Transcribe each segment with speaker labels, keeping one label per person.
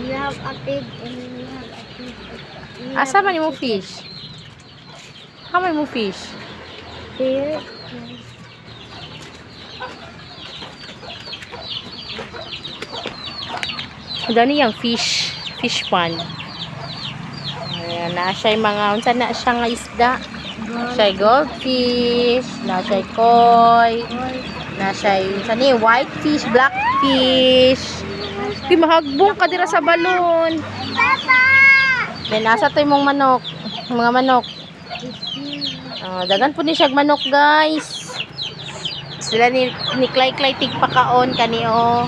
Speaker 1: We have a pig and we have a pig.
Speaker 2: Asa man yung fish? How many mo fish?
Speaker 1: Here.
Speaker 2: Gani yung fish pond. Ayan, na siya yung mga, unsa na siya nga isda. Siya yung goldfish, na siya yung koi, na siya yung, unsa ni, white fish, black fish. Di mahagbong ka dira sa balon. Then, nasa to yung manok, mga manok. Dagan po ni siya manok, guys. Sila ni Clay tigpakaon kanio.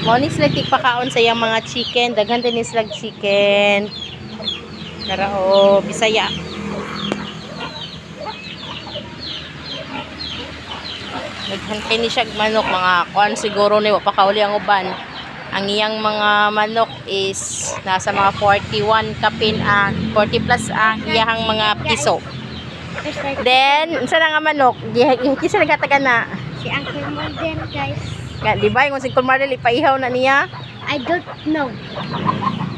Speaker 2: Mo ni sila tigpakaon sa iyang mga chicken. Dagan din ni sila chicken. Narao, Bisaya. Naghantay ni siya manok, mga kuan siguro ni wa pa kauli ang uban. Ang iyang mga manok is nasa mga 41 kapin 40 plus ang iyang mga piso. Then, unsa na nga manok? Kisa nagkatagan na.
Speaker 1: Si Uncle Marden, guys.
Speaker 2: Nga, di ba? Yung si Uncle Marden, ipaihaw na niya.
Speaker 1: I don't know.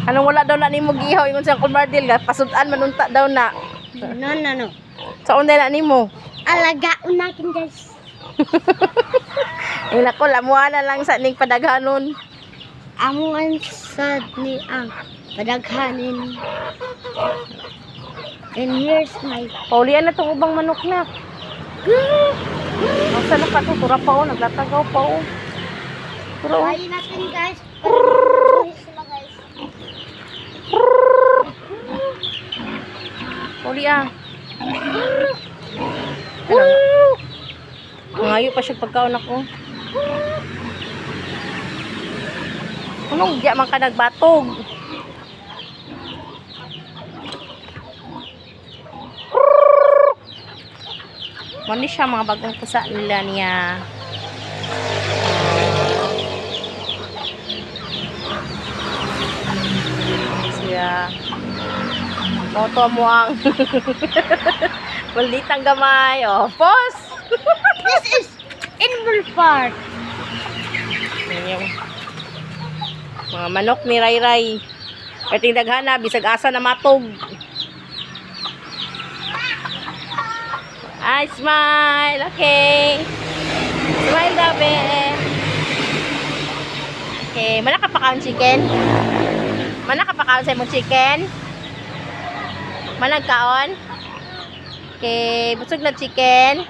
Speaker 2: Anong wala daw na ni mo gihaw? Yung si Uncle Marden, pasudan, manunta daw na.
Speaker 1: No.
Speaker 2: Sa unday na ni mo?
Speaker 1: Alagaan natin, guys.
Speaker 2: Ay, nako, lamuha na lang sa ning padaghanon.
Speaker 1: Amuan sa ni ang padaghanin. And here's my...
Speaker 2: Paulian na itong ubang manok na. Masa na ka ito? Tura pa o. Naglatagaw pa o. Tura o.
Speaker 1: Kain natin, guys. Para sila, guys.
Speaker 2: Paulian. Ngayo pa siya pagkaon ako. Anong diya man ka nagbatog? Mani siya mga bagong pusa nila niya. Siya. Moto mo ang malitang gamay. Oh, pos!
Speaker 1: This is animal park.
Speaker 2: Yan yung mga manok ni Ray Ray. Pwedeng daghana, bisag asa na matog. Ay, smile. Okay. Smile daw, be. Okay. Mana ka pa kaon chicken? Mana ka pa kaon sa imong chicken? Mana kaon? Okay. Busog na chicken.